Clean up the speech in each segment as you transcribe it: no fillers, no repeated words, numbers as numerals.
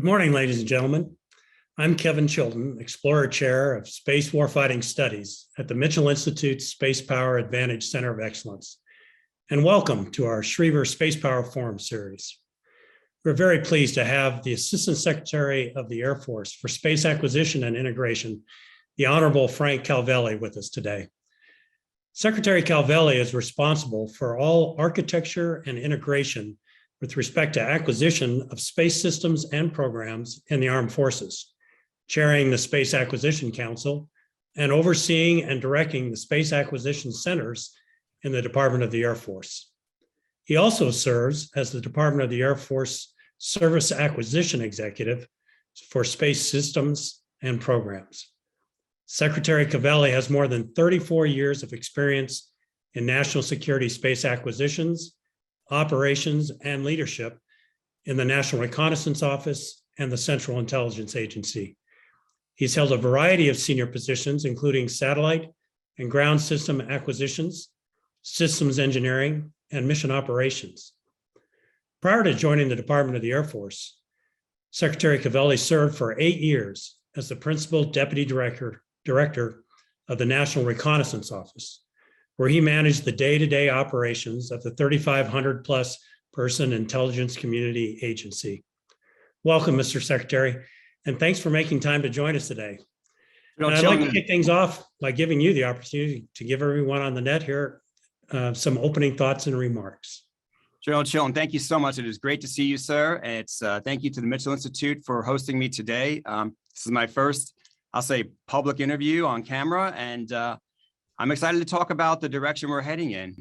morning, ladies and gentlemen. I'm Kevin Chilton, Explorer Chair of Space Warfighting Studies at the Mitchell Institute's Space Power Advantage Center of Excellence. And welcome to our Schriever Spacepower Forum series. We're very pleased to have the Assistant Secretary of the Air Force for Space Acquisition and Integration, the Honorable Frank Calvelli, with us today. Secretary Calvelli is responsible for all architecture and integration with respect to acquisition of space systems and programs in the armed forces, chairing the Space Acquisition Council and overseeing and directing the space acquisition centers in the Department of the Air Force. He also serves as the Department of the Air Force Service Acquisition Executive for space systems and programs. Secretary Calvelli has more than 34 years of experience in national security space acquisitions, operations, and leadership in the National Reconnaissance Office and the Central Intelligence Agency. He's held a variety of senior positions, including satellite and ground system acquisitions, systems engineering, and mission operations. Prior to joining the Department of the Air Force, Secretary Calvelli served for 8 years as the Principal Deputy Director of the National Reconnaissance Office, where he managed the day-to-day operations of the 3,500 plus person intelligence community agency. Welcome, Mr. Secretary, and thanks for making time to join us today. I'd like to kick things off by giving you the opportunity to give everyone on the net here some opening thoughts and remarks. General Chilton, thank you so much. It is great to see you, sir. And it's thank you to the Mitchell Institute for hosting me today. This is my first, I'll say, public interview on camera, and I'm excited to talk about the direction we're heading in.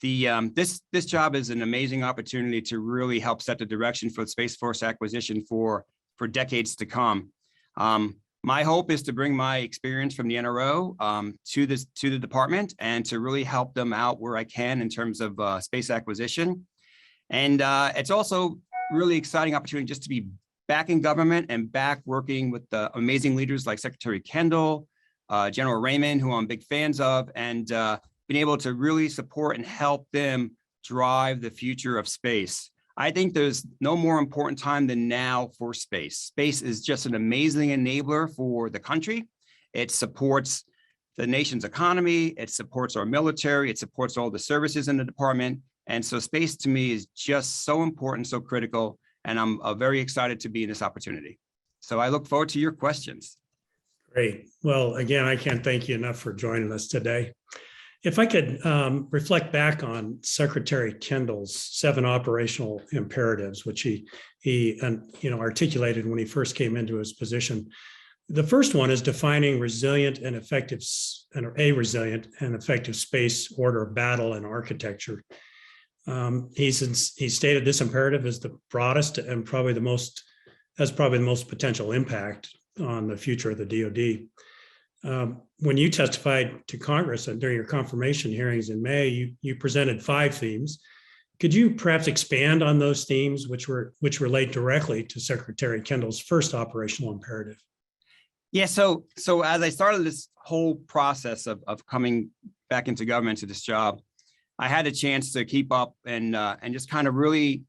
This job is an amazing opportunity to really help set the direction for Space Force acquisition for decades to come. My hope is to bring my experience from the NRO to the department and to really help them out where I can in terms of space acquisition. And it's also really exciting opportunity just to be back in government and back working with the amazing leaders like Secretary Kendall, General Raymond, who I'm big fans of, and being able to really support and help them drive the future of space. I think there's no more important time than now for space. Space is just an amazing enabler for the country. It supports the nation's economy. It supports our military. It supports all the services in the department. And so space to me is just so important, so critical. And I'm very excited to be in this opportunity. So I look forward to your questions. Great. Well, again, I can't thank you enough for joining us today. If I could reflect back on Secretary Kendall's 7 operational imperatives, which he articulated when he first came into his position. The first one is defining a resilient and effective space order of battle and architecture. He stated this imperative is the broadest and probably the most potential impact on the future of the DoD. When you testified to Congress and during your confirmation hearings in May, you presented 5 themes. Could you perhaps expand on those themes, which relate directly to Secretary Kendall's first operational imperative? Yeah. So as I started this whole process of coming back into government to this job, I had a chance to keep up and just kind of really.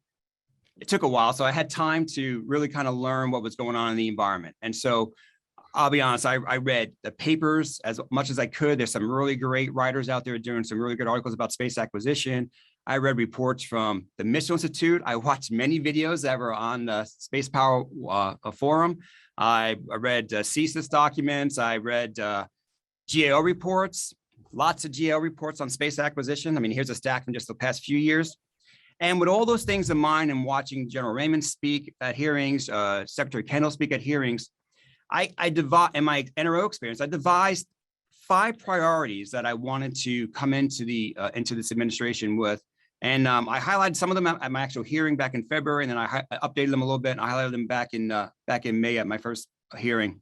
It took a while, so I had time to really kind of learn what was going on in the environment. And so I'll be honest, I read the papers as much as I could. There's some really great writers out there doing some really good articles about space acquisition. I read reports from the Mitchell Institute. I watched many videos that were on the Space Power Forum. I read CSIS documents. I read GAO reports, lots of GAO reports on space acquisition. I mean, here's a stack from just the past few years. And with all those things in mind and watching General Raymond speak at hearings, Secretary Kendall speak at hearings, in my NRO experience, I devised 5 priorities that I wanted to come into this administration with. And I highlighted some of them at my actual hearing back in February, and then I updated them a little bit, and I highlighted them back in May at my first hearing.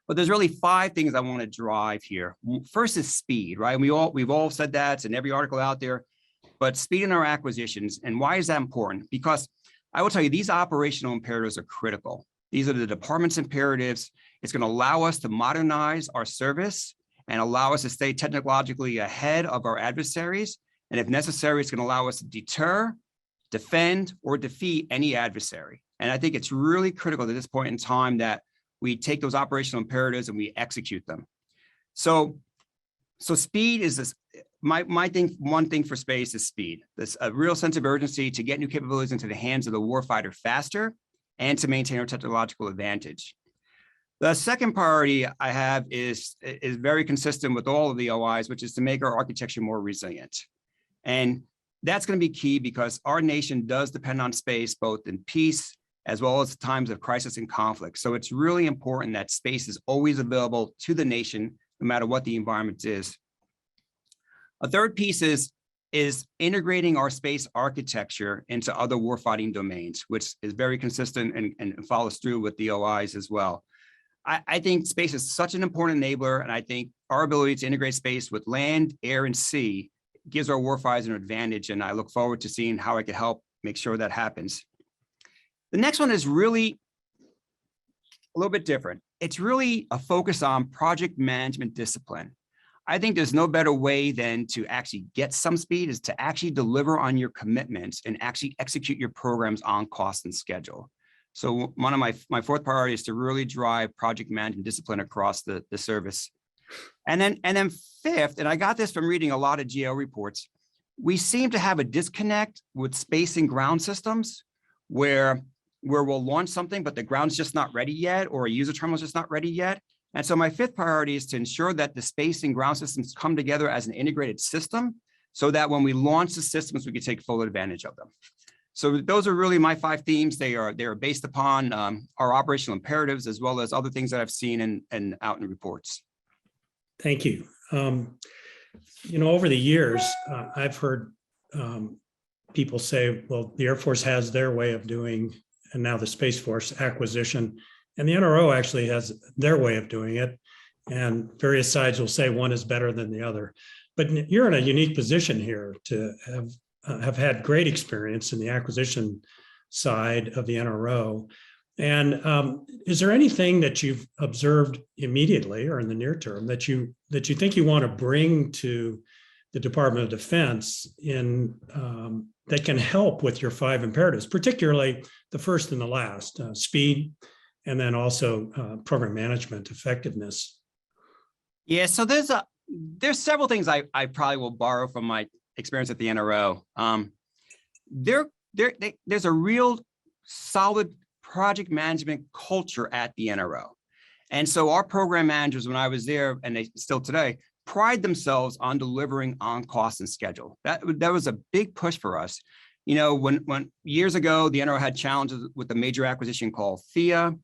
But there's really 5 things I want to drive here. First is speed, right? And we've all said that. It's in every article out there. But speed in our acquisitions. And why is that important? Because I will tell you, these operational imperatives are critical. These are the department's imperatives. It's going to allow us to modernize our service and allow us to stay technologically ahead of our adversaries. And if necessary, it's going to allow us to deter, defend, or defeat any adversary. And I think it's really critical at this point in time that we take those operational imperatives and we execute them. So speed is this, one thing for space is speed. There's a real sense of urgency to get new capabilities into the hands of the warfighter faster and to maintain our technological advantage. The second priority I have is very consistent with all of the OIs, which is to make our architecture more resilient. And that's going to be key because our nation does depend on space, both in peace as well as times of crisis and conflict. So it's really important that space is always available to the nation, no matter what the environment is. A third piece is integrating our space architecture into other warfighting domains, which is very consistent and follows through with the OIs as well. I think space is such an important enabler, and I think our ability to integrate space with land, air, and sea gives our warfighters an advantage, and I look forward to seeing how I can help make sure that happens. The next one is really a little bit different. It's really a focus on project management discipline. I think there's no better way than to actually get some speed is to actually deliver on your commitments and actually execute your programs on cost and schedule. So one of my fourth priority is to really drive project management discipline across the service. And then fifth, and I got this from reading a lot of GL reports, we seem to have a disconnect with space and ground systems where we'll launch something, but the ground's just not ready yet, or a user terminal is just not ready yet. And so my fifth priority is to ensure that the space and ground systems come together as an integrated system so that when we launch the systems, we can take full advantage of them. So those are really my 5 themes. They are based upon our operational imperatives, as well as other things that I've seen and out in reports. Thank you. Over the years, I've heard people say, well, the Air Force has their way of doing, and now the Space Force acquisition, and the NRO actually has their way of doing it. And various sides will say one is better than the other. But you're in a unique position here to have had great experience in the acquisition side of the NRO. And is there anything that you've observed immediately or in the near term that you think you want to bring to the Department of Defense in that can help with your 5 imperatives, particularly the first and the last, speed, and then also program management effectiveness? Yeah, so there's several things I probably will borrow from my experience at the NRO. There's a real solid project management culture at the NRO. And so our program managers, when I was there, and they still today, pride themselves on delivering on cost and schedule. That was a big push for us. When years ago, the NRO had challenges with the major acquisition called THEA.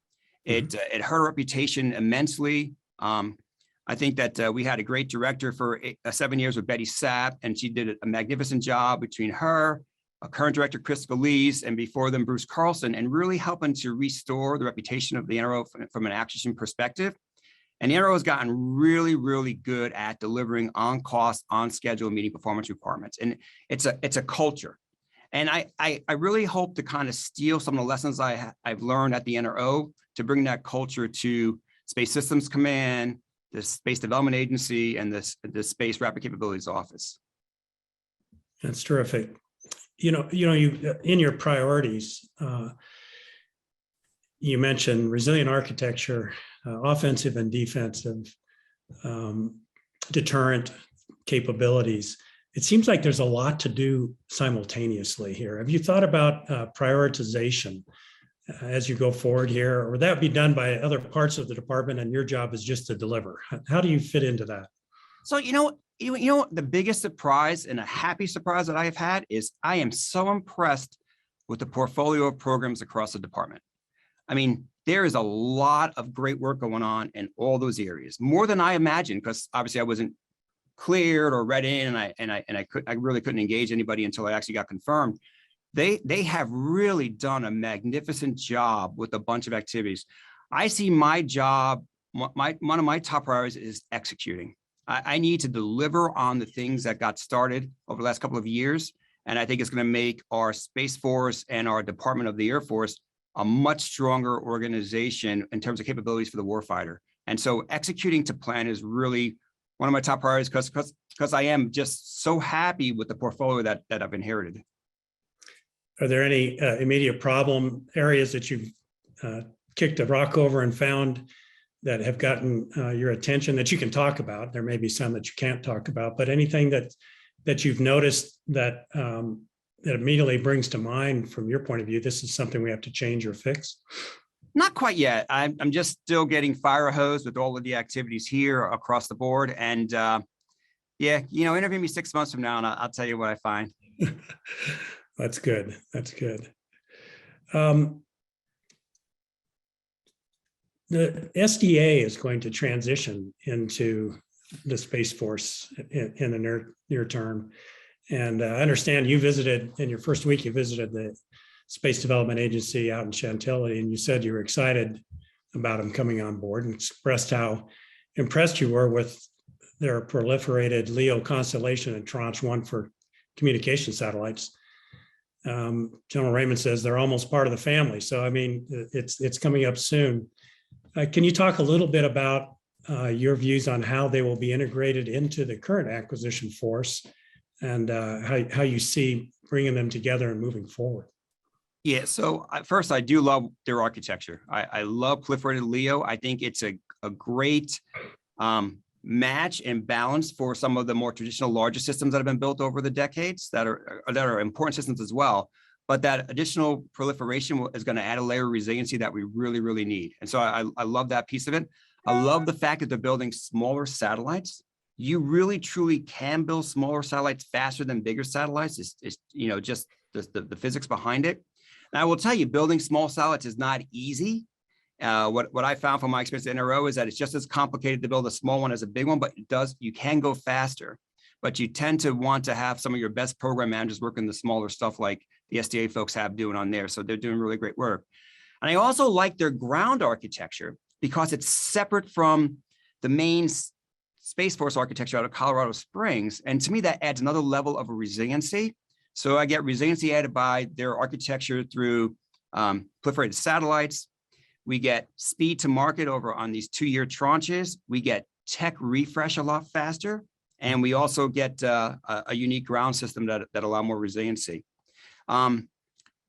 It hurt our reputation immensely. I think that we had a great director for 7 years with Betty Sapp, and she did a magnificent job between her, a current director, Chris Scalise, and before them, Bruce Carlson, and really helping to restore the reputation of the NRO from an acquisition perspective. And the NRO has gotten really, really good at delivering on cost, on schedule, meeting performance requirements. And it's a culture. And I really hope to kind of steal some of the lessons I've learned at the NRO to bring that culture to Space Systems Command, the Space Development Agency, and the Space Rapid Capabilities Office. That's terrific. You in your priorities, you mentioned resilient architecture, offensive and defensive, deterrent capabilities. It seems like there's a lot to do simultaneously here. Have you thought about prioritization as you go forward here, or would that be done by other parts of the department and your job is just to deliver? How do you fit into that? So, the biggest surprise, and a happy surprise that I have had, is I am so impressed with the portfolio of programs across the department. I mean, there is a lot of great work going on in all those areas, more than I imagined, because obviously I wasn't cleared or read in, and I really couldn't engage anybody until I actually got confirmed. They have really done a magnificent job with a bunch of activities. I see my job, one of my top priorities is executing. I need to deliver on the things that got started over the last couple of years. And I think it's going to make our Space Force and our Department of the Air Force a much stronger organization in terms of capabilities for the warfighter. And so executing to plan is really one of my top priorities because I am just so happy with the portfolio that I've inherited. Are there any immediate problem areas that you've kicked a rock over and found that have gotten your attention that you can talk about? There may be some that you can't talk about, but anything that you've noticed that that immediately brings to mind from your point of view, this is something we have to change or fix? Not quite yet. I'm just still getting fire hose with all of the activities here across the board. And yeah, interview me 6 months from now and I'll tell you what I find. That's good. That's good. The SDA is going to transition into the Space Force in the near term. And I understand you visited, in your first week, you visited the Space Development Agency out in Chantilly, and you said you were excited about them coming on board and expressed how impressed you were with their proliferated LEO constellation and Tranche 1 for communication satellites. General Raymond says they're almost part of the family. So, I mean, it's coming up soon. Can you talk a little bit about your views on how they will be integrated into the current acquisition force and how you see bringing them together and moving forward? Yeah, so first, I do love their architecture. I love proliferated LEO. I think it's a great match and balance for some of the more traditional larger systems that have been built over the decades that are important systems as well. But that additional proliferation is going to add a layer of resiliency that we really, really need. And so I love that piece of it. I love the fact that they're building smaller satellites. You really, truly can build smaller satellites faster than bigger satellites. It's just the physics behind it. And I will tell you, building small satellites is not easy. What I found from my experience at NRO is that it's just as complicated to build a small one as a big one, but you can go faster. But you tend to want to have some of your best program managers working the smaller stuff like the SDA folks have doing on there. So they're doing really great work. And I also like their ground architecture because it's separate from the main Space Force architecture out of Colorado Springs. And to me, that adds another level of resiliency. So I get resiliency added by their architecture through proliferated satellites. We get speed to market over on these 2-year tranches. We get tech refresh a lot faster. And we also get a unique ground system that allow more resiliency.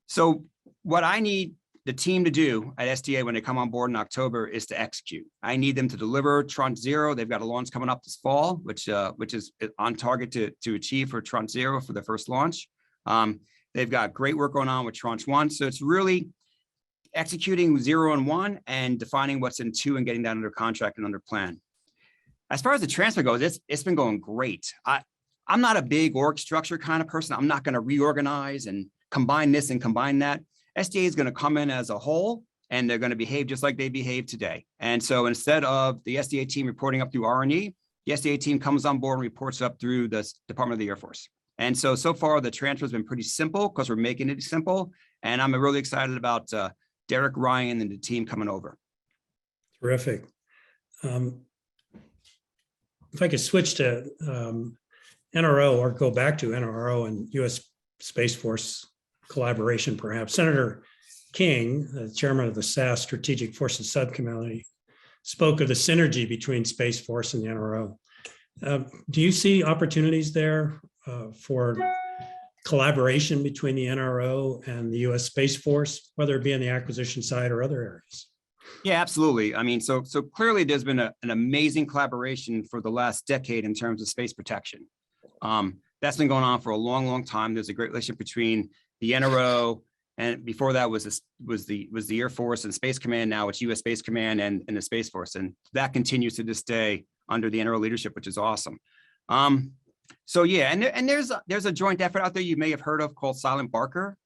So what I need the team to do at SDA when they come on board in October is to execute. I need them to deliver Tranche 0. They've got a launch coming up this fall, which is on target to achieve for Tranche 0 for the first launch. They've got great work going on with Tranche 1. So it's really executing 0 and 1 and defining what's in 2 and getting that under contract and under plan. As far as the transfer goes, it's been going great. I'm not a big org structure kind of person. I'm not going to reorganize and combine this and combine that. SDA is going to come in as a whole, and they're going to behave just like they behave today. And so instead of the SDA team reporting up through R&E, the SDA team comes on board and reports up through the Department of the Air Force. And so far, the transfer has been pretty simple because we're making it simple. And I'm really excited about Derek Ryan and the team coming over. Terrific. If I could switch to NRO or go back to NRO and U.S. Space Force collaboration, perhaps. Senator King, the chairman of the SAS Strategic Forces Subcommittee, spoke of the synergy between Space Force and the NRO. Do you see opportunities there for collaboration between the NRO and the U.S. Space Force, whether it be on the acquisition side or other areas? Yeah, absolutely. I mean, so clearly there's been an amazing collaboration for the last decade in terms of space protection. That's been going on for a long, long time. There's a great relationship between the NRO, and before that was the Air Force and Space Command. Now it's U.S. Space Command and the Space Force, and that continues to this day under the NRO leadership, which is awesome. So yeah, and there's a joint effort out there you may have heard of called Silent Barker.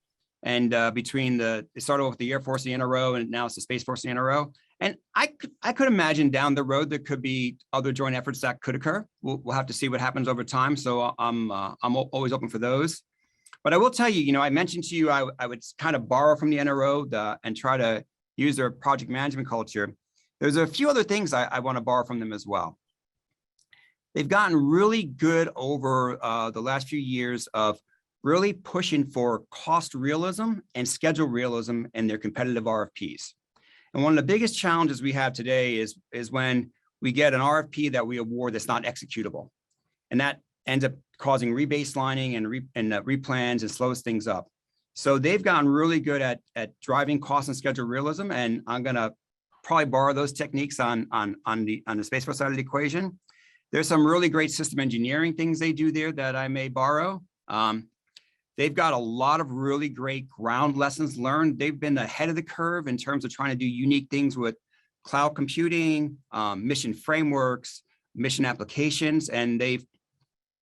And between it started with the Air Force and the NRO, and now it's the Space Force and the NRO. And I could imagine down the road there could be other joint efforts that could occur. We'll have to see what happens over time. So I'm always open for those. But I will tell you, I mentioned to you I would kind of borrow from the NRO and try to use their project management culture. There's a few other things I want to borrow from them as well. They've gotten really good over the last few years of really pushing for cost realism and schedule realism in their competitive RFPs. And one of the biggest challenges we have today is when we get an RFP that we award that's not executable. And that ends up causing rebaselining and replans and slows things up. So they've gotten really good at driving cost and schedule realism, and I'm going to probably borrow those techniques on the Space Force side of the equation. There's some really great system engineering things they do there that I may borrow. They've got a lot of really great ground lessons learned. They've been ahead of the curve in terms of trying to do unique things with cloud computing, mission frameworks, mission applications, and they've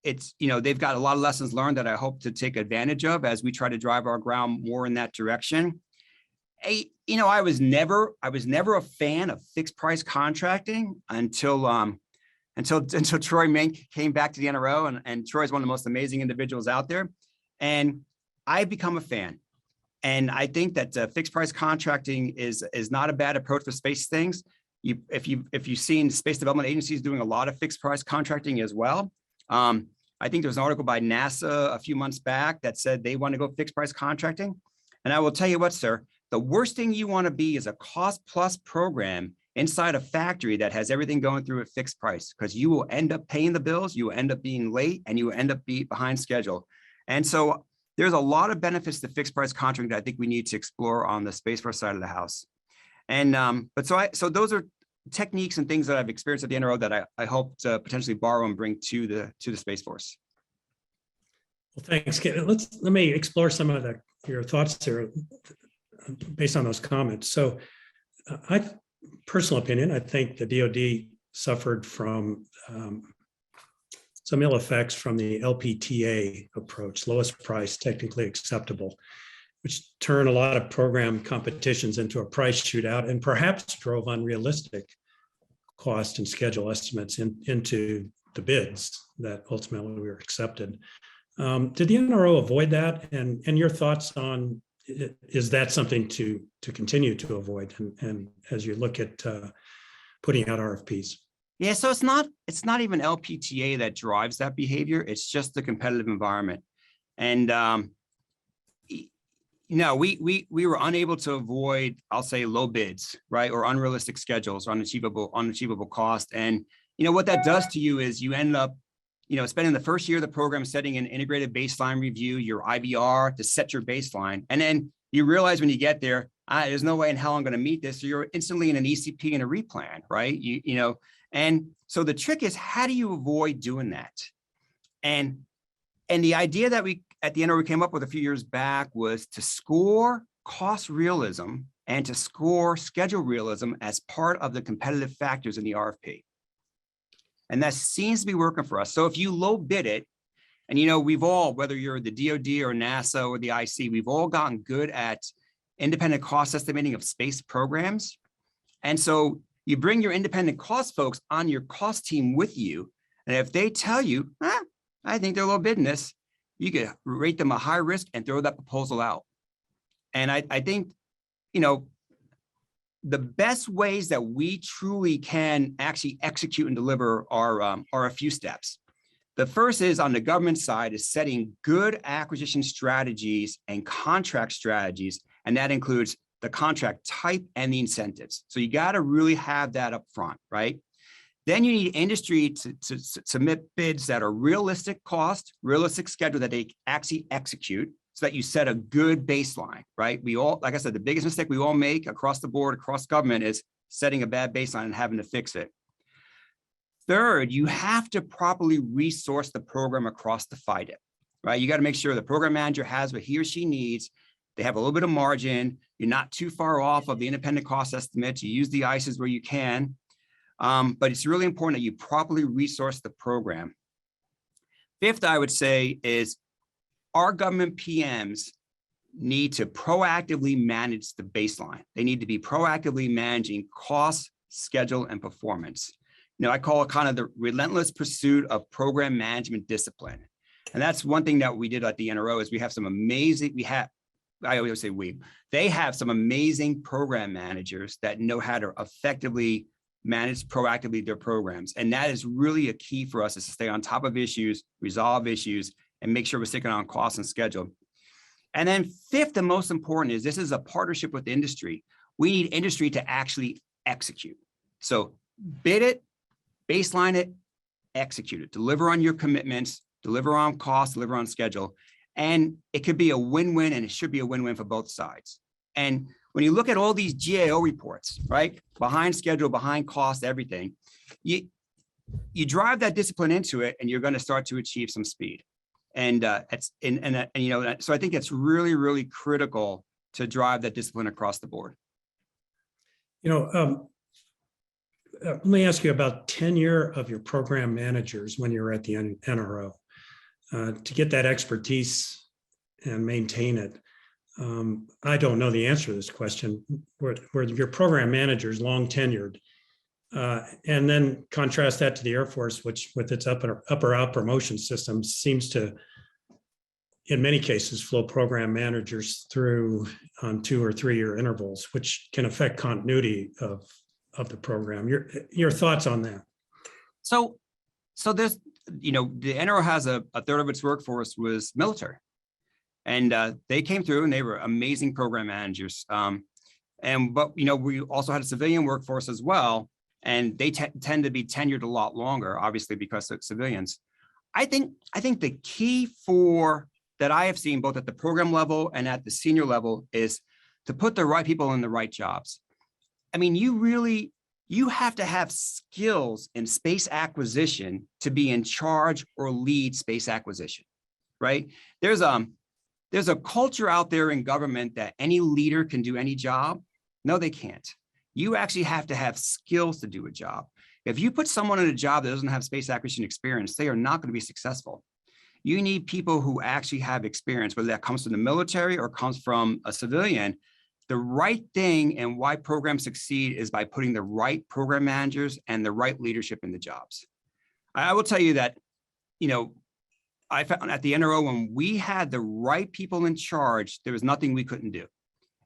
got a lot of lessons learned that I hope to take advantage of as we try to drive our ground more in that direction. I was never a fan of fixed price contracting until Troy Mink came back to the NRO, and Troy's one of the most amazing individuals out there. And I've become a fan. And I think that fixed price contracting is not a bad approach for space things. If you've seen space development agencies doing a lot of fixed price contracting as well. I think there was an article by NASA a few months back that said they want to go fixed price contracting. And I will tell you what, sir, the worst thing you want to be is a cost plus program inside a factory that has everything going through at fixed price, because you will end up paying the bills, you will end up being late, and you will end up behind schedule. And so there's a lot of benefits to fixed price contracting that I think we need to explore on the Space Force side of the house. And so those are techniques and things that I've experienced at the NRO that I hope to potentially borrow and bring to the Space Force. Well, thanks, Ken. Let me explore some of your thoughts here based on those comments. So personal opinion, I think the DoD suffered from some ill effects from the LPTA approach, lowest price, technically acceptable, which turned a lot of program competitions into a price shootout and perhaps drove unrealistic cost and schedule estimates into the bids that ultimately were accepted. Did the NRO avoid that? And your thoughts on, is that something to continue to avoid and as you look at putting out RFPs? Yeah, so it's not even LPTA that drives that behavior. It's just the competitive environment. And we were unable to avoid, I'll say, low bids, right? Or unrealistic schedules, unachievable cost. And what that does to you is you end up spending the first year of the program setting an integrated baseline review, your IBR, to set your baseline. And then you realize when you get there, there's no way in hell I'm going to meet this. So you're instantly in an ECP and a replan, right? And so the trick is, how do you avoid doing that? And the idea that we at the NRO came up with a few years back was to score cost realism and to score schedule realism as part of the competitive factors in the RFP. And that seems to be working for us. So if you low bid it, and we've all, whether you're the DoD or NASA or the IC, we've all gotten good at independent cost estimating of space programs. And so you bring your independent cost folks on your cost team with you. And if they tell you, I think they're low bidding this, you can rate them a high risk and throw that proposal out. And I think, the best ways that we truly can actually execute and deliver are a few steps. The first is on the government side is setting good acquisition strategies and contract strategies. And that includes the contract type and the incentives. So you got to really have that up front, right? Then you need industry to submit bids that are realistic cost, realistic schedule that they actually execute, so that you set a good baseline, right? We all, like I said, the biggest mistake we all make across the board, across government, is setting a bad baseline and having to fix it. Third, you have to properly resource the program across the FIDIP, right? You got to make sure the program manager has what he or she needs. They have a little bit of margin. You're not too far off of the independent cost estimates. You use the ICEs where you can. But it's really important that you properly resource the program. Fifth, I would say, is our government PMs need to proactively manage the baseline. They need to be proactively managing cost, schedule, and performance. I call it kind of the relentless pursuit of program management discipline. And that's one thing that we did at the NRO is we have some amazing, I always say they have some amazing program managers that know how to effectively manage proactively their programs. And that is really a key for us, is to stay on top of issues, resolve issues, and make sure we're sticking on cost and schedule. And then fifth, and most important, is this is a partnership with industry. We need industry to actually execute. So bid it, baseline it, execute it, deliver on your commitments, deliver on cost, deliver on schedule. And it could be a win-win, and it should be a win-win for both sides. And when you look at all these GAO reports, right, behind schedule, behind cost, everything, you drive that discipline into it, and you're going to start to achieve some speed. And you know, so I think it's really, really critical to drive that discipline across the board. You know, let me ask you about tenure of your program managers when you're at the NRO. To get that expertise and maintain it. I don't know the answer to this question. Where your program managers long tenured, and then contrast that to the Air Force, which with its up out promotion system seems to, in many cases, flow program managers through on 2 or 3 year intervals, which can affect continuity of the program. Your thoughts on that? So there's, you know, the NRO has a third of its workforce was military, and they came through and they were amazing program managers. But you know, we also had a civilian workforce as well, and they tend to be tenured a lot longer, obviously because of civilians. I think the key that I have seen both at the program level and at the senior level is to put the right people in the right jobs. I mean, you have to have skills in space acquisition to be in charge or lead space acquisition, right? There's a culture out there in government that any leader can do any job. No, they can't. You actually have to have skills to do a job. If you put someone in a job that doesn't have space acquisition experience, they are not going to be successful. You need people who actually have experience, whether that comes from the military or comes from a civilian. The right thing and why programs succeed is by putting the right program managers and the right leadership in the jobs. I will tell you that, you know, I found at the NRO, when we had the right people in charge, there was nothing we couldn't do.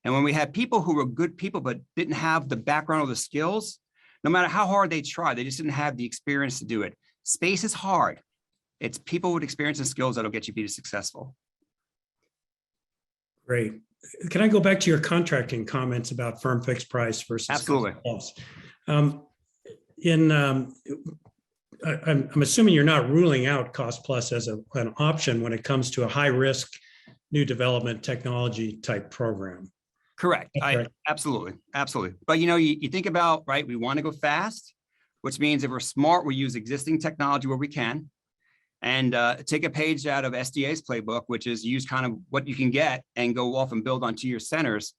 And when we had people who were good people, but didn't have the background or the skills, no matter how hard they tried, they just didn't have the experience to do it. Space is hard. It's people with experience and skills that'll get you to be successful. Great. Can I go back to your contracting comments about firm fixed price versus Absolutely. cost plus? I'm assuming you're not ruling out cost plus as an option when it comes to a high risk new development technology type program. Correct. Absolutely. But you know, you think about, right, we want to go fast, which means if we're smart, we use existing technology where we can, and take a page out of SDA's playbook, which is use kind of what you can get and go off and build on 2 year centers.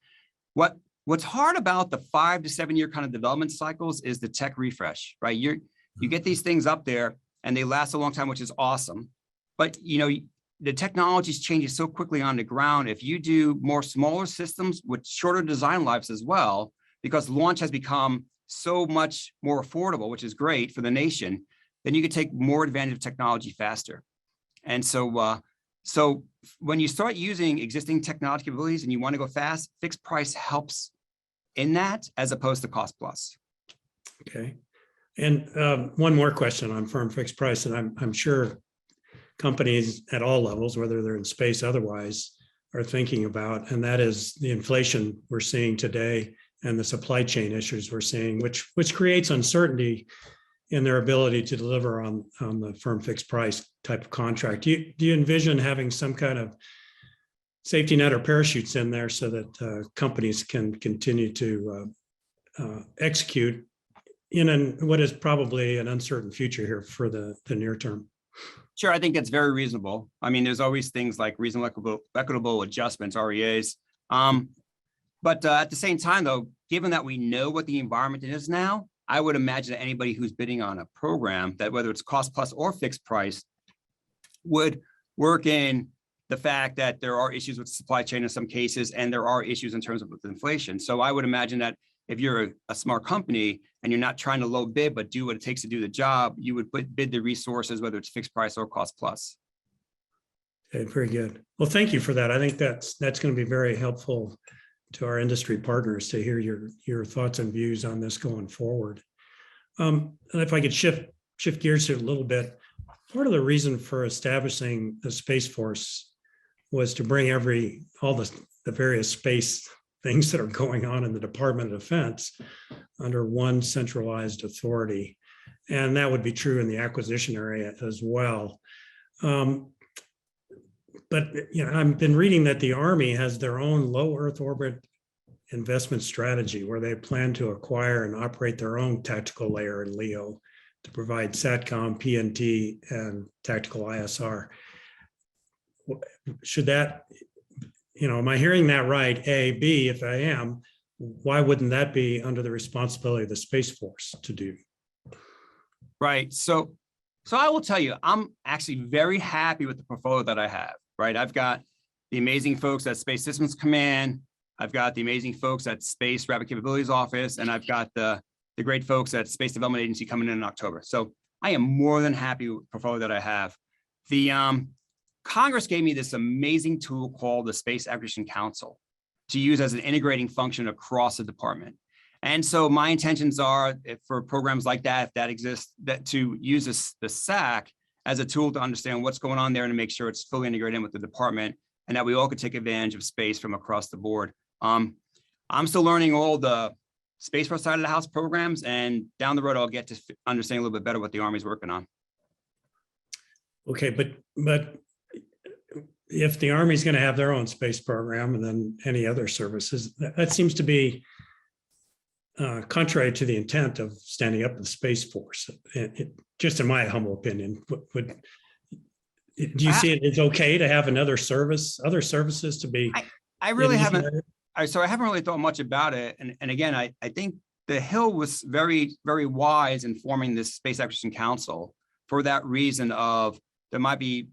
What's hard about the 5 to 7 year kind of development cycles is the tech refresh, right? You get these things up there and they last a long time, which is awesome. But you know, the technologies changes so quickly on the ground. If you do more smaller systems with shorter design lives as well, because launch has become so much more affordable, which is great for the nation, then you can take more advantage of technology faster. And so when you start using existing technology capabilities and you want to go fast, fixed price helps in that as opposed to cost plus. Okay. And one more question on firm fixed price, and I'm sure companies at all levels, whether they're in space otherwise, are thinking about, and that is the inflation we're seeing today and the supply chain issues we're seeing, which creates uncertainty in their ability to deliver on the firm fixed price type of contract. Do you envision having some kind of safety net or parachutes in there so that companies can continue to execute in what is probably an uncertain future here for the near term? Sure, I think that's very reasonable. I mean, there's always things like reasonable equitable adjustments, REAs. But at the same time, though, given that we know what the environment is now, I would imagine that anybody who's bidding on a program, that whether it's cost plus or fixed price, would work in the fact that there are issues with supply chain in some cases, and there are issues in terms of inflation. So I would imagine that if you're a smart company and you're not trying to low bid, but do what it takes to do the job, you would bid the resources, whether it's fixed price or cost plus. Okay, very good. Well, thank you for that. I think that's going to be very helpful to our industry partners to hear your thoughts and views on this going forward. And if I could shift gears here a little bit, part of the reason for establishing the Space Force was to bring all the various space things that are going on in the Department of Defense under one centralized authority. And that would be true in the acquisition area as well. but I've been reading that the Army has their own low Earth orbit investment strategy where they plan to acquire and operate their own tactical layer in LEO to provide SATCOM, PNT, and tactical ISR. Should that, am I hearing that right? A, B, if I am, why wouldn't that be under the responsibility of the Space Force to do? Right. So I will tell you, I'm actually very happy with the portfolio that I have, right? I've got the amazing folks at Space Systems Command. I've got the amazing folks at Space Rapid Capabilities Office, and I've got the great folks at Space Development Agency coming in October. So I am more than happy with the portfolio that I have. The Congress gave me this amazing tool called the Space Acquisition Council to use as an integrating function across the department. And so my intentions are for programs like that, if that exists, that to use the SAC as a tool to understand what's going on there and to make sure it's fully integrated in with the department and that we all could take advantage of space from across the board. I'm still learning all the Space Force side of the house programs, and down the road, I'll get to understand a little bit better what the Army's working on. Okay, but if the Army's going to have their own space program and then any other services, that seems to be contrary to the intent of standing up the Space Force. Just in my humble opinion, do you see it as okay to have another service, other services to be? I really haven't. So I haven't really thought much about it. And again, I think the Hill was very, very wise in forming this Space Acquisition Council for that reason of there might be,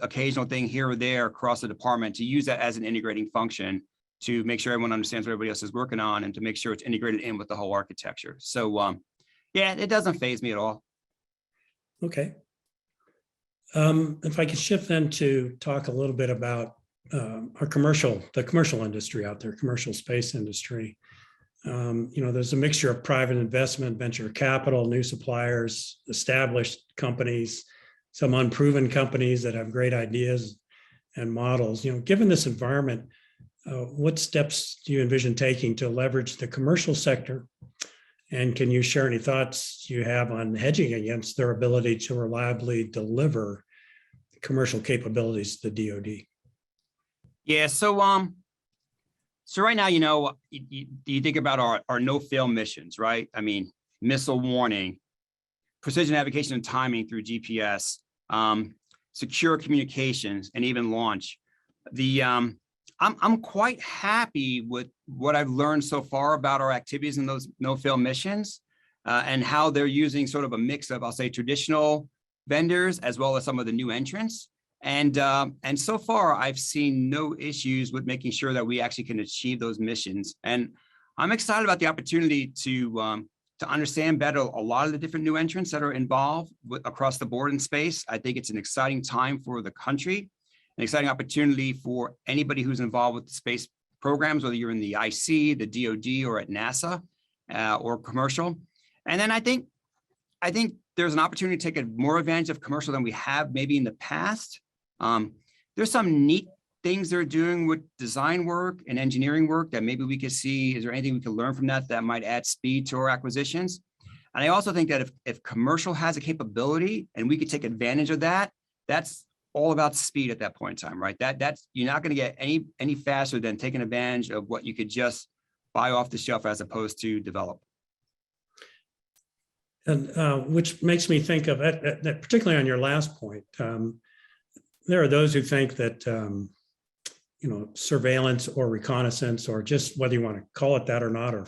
occasional thing here or there across the department to use that as an integrating function to make sure everyone understands what everybody else is working on and to make sure it's integrated in with the whole architecture. So yeah, it doesn't faze me at all. Okay. If I could shift then to talk a little bit about the commercial industry out there, commercial space industry. There's a mixture of private investment, venture capital, new suppliers, established companies, some unproven companies that have great ideas and models. Given this environment, what steps do you envision taking to leverage the commercial sector? And can you share any thoughts you have on hedging against their ability to reliably deliver commercial capabilities to the DoD? Yeah, so right now, you think about our no-fail missions, right? I mean, missile warning, precision navigation and timing through GPS, secure communications, and even launch. I'm quite happy with what I've learned so far about our activities in those no-fail missions and how they're using sort of a mix of, I'll say, traditional vendors as well as some of the new entrants. And so far, I've seen no issues with making sure that we actually can achieve those missions. And I'm excited about the opportunity to understand better a lot of the different new entrants that are involved across the board in space. I think it's an exciting time for the country, an exciting opportunity for anybody who's involved with the space programs, whether you're in the IC, the DoD, or at NASA, or commercial. And then I think there's an opportunity to take more advantage of commercial than we have maybe in the past. There's some neat things they're doing with design work and engineering work that maybe we could see. Is there anything we can learn from that might add speed to our acquisitions? And I also think that if commercial has a capability and we could take advantage of that, that's all about speed at that point in time, right? That's you're not going to get any faster than taking advantage of what you could just buy off the shelf as opposed to develop. And which makes me think of that, particularly on your last point. There are those who think that surveillance or reconnaissance, or just whether you want to call it that or not, or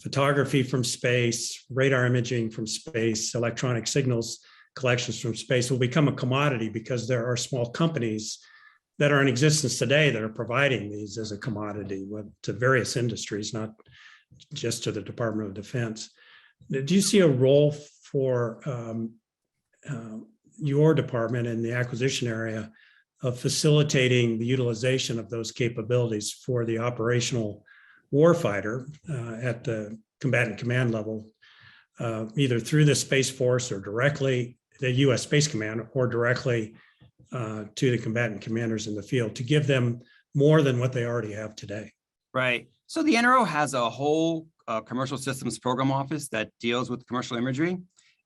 photography from space, radar imaging from space, electronic signals collections from space will become a commodity because there are small companies that are in existence today that are providing these as a commodity to various industries, not just to the Department of Defense. Do you see a role for your department in the acquisition area of facilitating the utilization of those capabilities for the operational warfighter at the combatant command level, either through the Space Force or directly the U.S. Space Command, or directly to the combatant commanders in the field to give them more than what they already have today? Right. So the NRO has a whole commercial systems program office that deals with commercial imagery,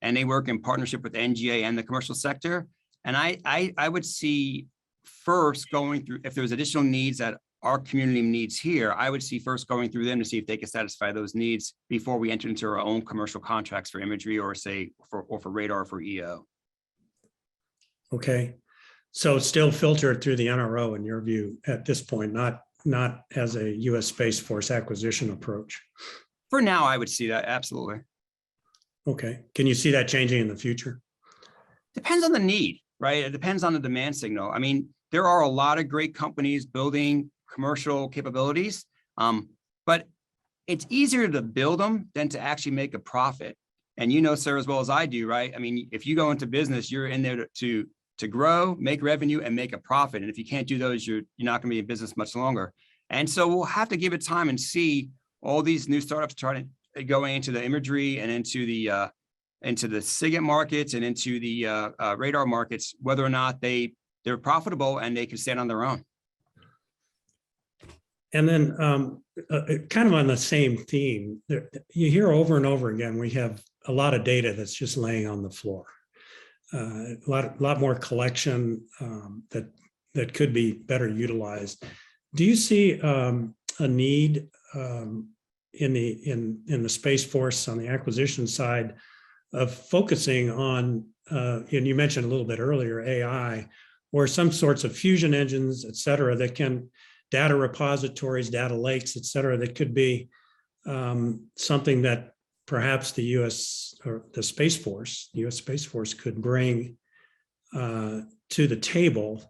and they work in partnership with NGA and the commercial sector. And I would see first going through, if there's additional needs that our community needs here, I would see first going through them to see if they can satisfy those needs before we enter into our own commercial contracts for imagery or say for radar for EO. Okay. So it's still filtered through the NRO in your view at this point, not as a U.S. Space Force acquisition approach. For now, I would see that, absolutely. Okay. Can you see that changing in the future? Depends on the need, right? It depends on the demand signal. I mean, there are a lot of great companies building commercial capabilities, but it's easier to build them than to actually make a profit. And you know, sir, as well as I do, right? I mean, if you go into business, you're in there to grow, make revenue, and make a profit. And if you can't do those, you're not going to be in business much longer. And so we'll have to give it time and see all these new startups trying to go into the imagery and into the SIGINT markets and into the radar markets, whether or not they're profitable and they can stand on their own. And then kind of on the same theme, you hear over and over again, we have a lot of data that's just laying on the floor. A lot more collection that could be better utilized. Do you see a need in the Space Force on the acquisition side of focusing on, and you mentioned a little bit earlier, AI, or some sorts of fusion engines, et cetera, that can, data repositories, data lakes, et cetera, that could be something that perhaps the U.S. or the Space Force, the U.S. Space Force could bring to the table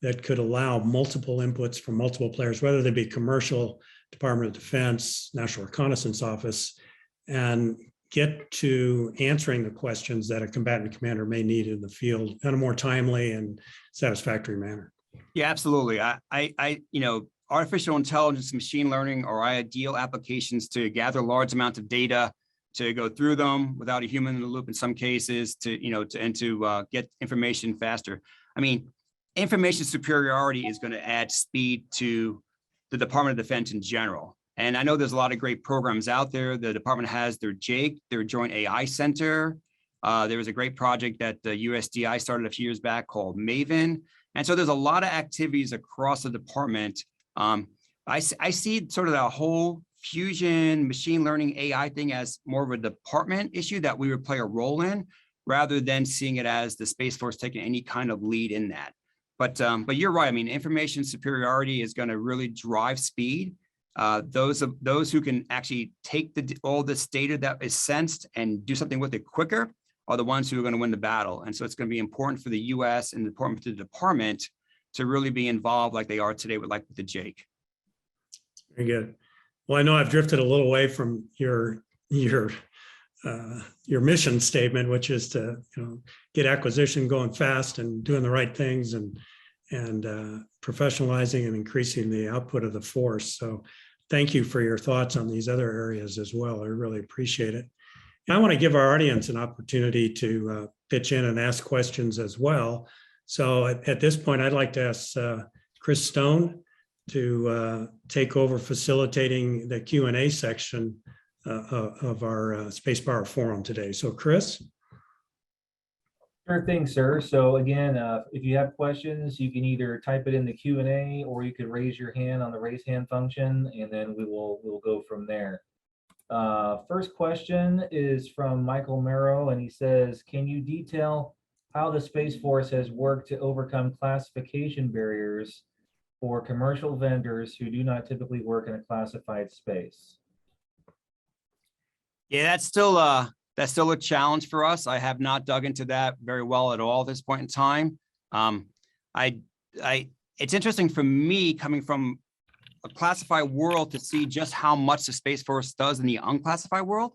that could allow multiple inputs from multiple players, whether they be commercial, Department of Defense, National Reconnaissance Office, and get to answering the questions that a combatant commander may need in the field in a more timely and satisfactory manner. Yeah, absolutely. You know, artificial intelligence, machine learning are ideal applications to gather large amounts of data, to go through them without a human in the loop in some cases, to get information faster. I mean, information superiority is going to add speed to the Department of Defense in general. And I know there's a lot of great programs out there. The department has their JAKE, their Joint AI Center. There was a great project that the USDI started a few years back called MAVEN. And so there's a lot of activities across the department. I see sort of the whole fusion, machine learning, AI thing as more of a department issue that we would play a role in, rather than seeing it as the Space Force taking any kind of lead in that. But you're right. I mean, information superiority is going to really drive speed. Those who can actually take all this data that is sensed and do something with it quicker are the ones who are going to win the battle. And so it's going to be important for the U.S. and important for the department to really be involved like they are today with the JAKE. Very good. Well, I know I've drifted a little away from your mission statement, which is to get acquisition going fast and doing the right things and professionalizing and increasing the output of the force. So thank you for your thoughts on these other areas as well. I really appreciate it. And I want to give our audience an opportunity to pitch in and ask questions as well. So at this point, I'd like to ask Chris Stone to take over facilitating the Q&A section of our Spacepower Forum today. So Chris? Sure thing, sir. So again, if you have questions, you can either type it in the Q&A or you could raise your hand on the raise hand function, and then we'll go from there. First question is from Michael Merrow, and he says, can you detail how the Space Force has worked to overcome classification barriers for commercial vendors who do not typically work in a classified space? Yeah, that's still a challenge for us. I have not dug into that very well at all at this point in time. It's interesting for me coming from a classified world to see just how much the Space Force does in the unclassified world.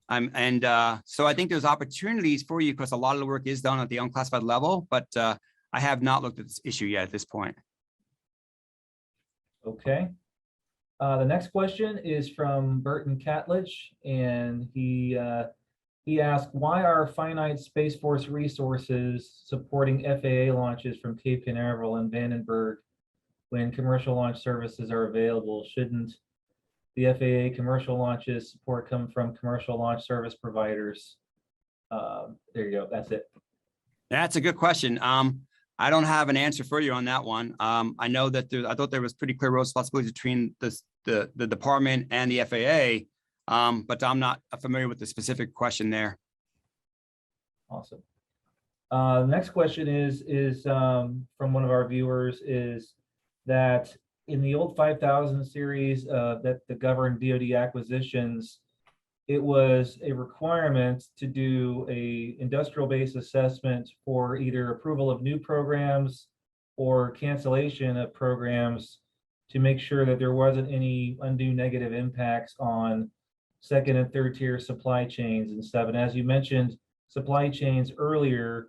So I think there's opportunities for you because a lot of the work is done at the unclassified level, but I have not looked at this issue yet at this point. Okay. The next question is from Burton Catledge, and he asked, why are finite Space Force resources supporting FAA launches from Cape Canaveral and Vandenberg when commercial launch services are available? Shouldn't the FAA commercial launches support come from commercial launch service providers? There you go. That's it. That's a good question. I don't have an answer for you on that one. I know that I thought there was pretty clear role responsibilities between the department and the FAA, but I'm not familiar with the specific question there. Awesome. Next question is from one of our viewers, is that in the old 5000 series that governed DoD acquisitions, it was a requirement to do a industrial base assessment for either approval of new programs or cancellation of programs to make sure that there wasn't any undue negative impacts on second and third tier supply chains and stuff. And as you mentioned, supply chains earlier,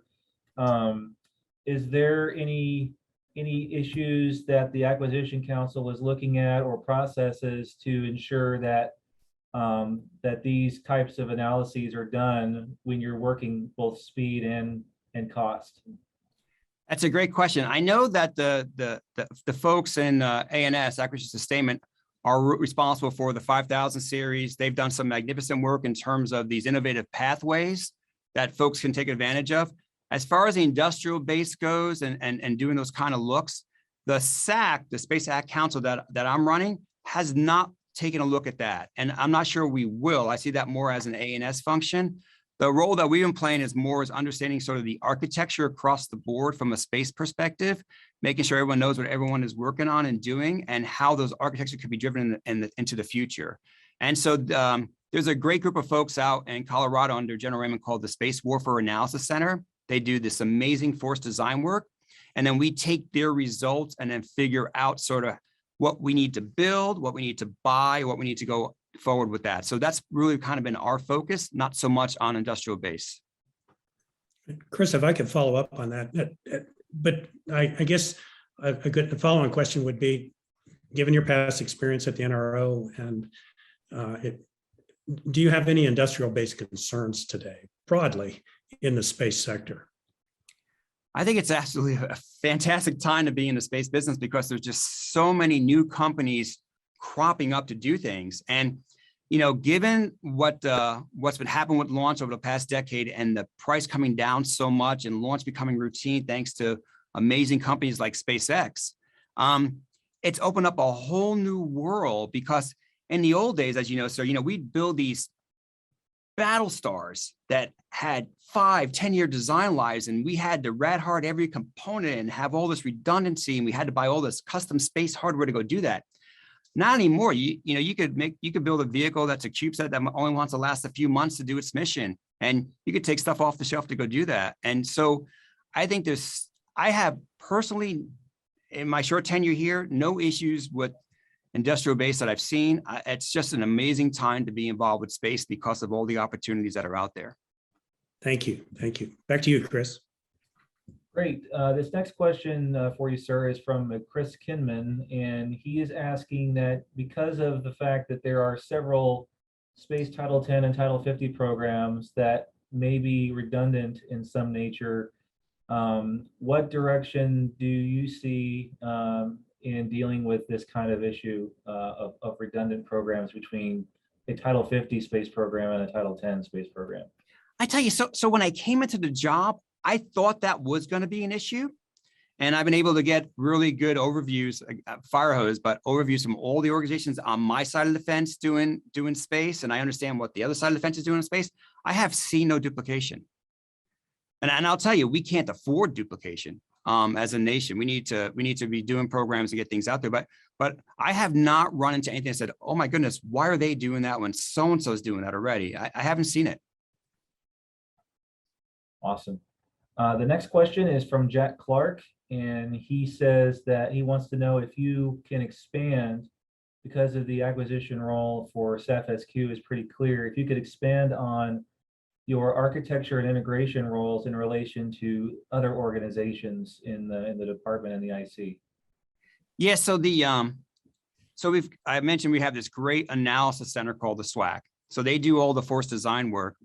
is there any issues that the Acquisition Council is looking at or processes to ensure that that these types of analyses are done when you're working both speed and cost? That's a great question. I know that the folks in ANS, Acquisition Sustainment, are responsible for the 5000 series. They've done some magnificent work in terms of these innovative pathways that folks can take advantage of. As far as the industrial base goes and doing those kind of looks, the SAC, the Space Act Council that I'm running, has not taken a look at that. And I'm not sure we will. I see that more as an ANS function. The role that we've been playing is more as understanding sort of the architecture across the board from a space perspective, making sure everyone knows what everyone is working on and doing and how those architecture could be driven into the future. And so there's a great group of folks out in Colorado under General Raymond called the Space Warfare Analysis Center. They do this amazing force design work. And then we take their results and then figure out sort of what we need to build, what we need to buy, what we need to go forward with that. So that's really kind of been our focus, not so much on industrial base. Chris, if I could follow up on that, but I guess a good follow-on question would be, given your past experience at the NRO, and do you have any industrial base concerns today, broadly, in the space sector? I think it's absolutely a fantastic time to be in the space business because there's just so many new companies cropping up to do things. And, you know, given what's been happening with launch over the past decade and the price coming down so much and launch becoming routine thanks to amazing companies like SpaceX, it's opened up a whole new world. Because in the old days, as you know, sir, you know, we'd build these battle stars that had 5-10-year design lives, and we had to rad hard every component and have all this redundancy, and we had to buy all this custom space hardware to go do that. Not anymore. You know, you could build a vehicle that's a CubeSat that only wants to last a few months to do its mission, and you could take stuff off the shelf to go do that. And so I think I have personally, in my short tenure here, no issues with industrial base that I've seen. It's just an amazing time to be involved with space because of all the opportunities that are out there. Thank you. Thank you. Back to you, Chris. Great. This next question for you, sir, is from Chris Kinman, and he is asking that because of the fact that there are several Space Title 10 and Title 50 programs that may be redundant in some nature, what direction do you see in dealing with this kind of issue of redundant programs between a Title 50 space program and a Title 10 space program? I tell you, so when I came into the job, I thought that was going to be an issue. And I've been able to get really good overviews, fire hose, but overviews from all the organizations on my side of the fence doing space. And I understand what the other side of the fence is doing in space. I have seen no duplication. And I'll tell you, we can't afford duplication as a nation. We need to be doing programs to get things out there. But I have not run into anything that said, oh my goodness, why are they doing that when so-and-so is doing that already? I haven't seen it. Awesome. The next question is from Jack Clark, and he says that he wants to know if you can expand, because of the acquisition role for SAF-SQ is pretty clear, if you could expand on your architecture and integration roles in relation to other organizations in the department and the IC. Yeah, so I mentioned we have this great analysis center called the SWAC. So they do all the force design work.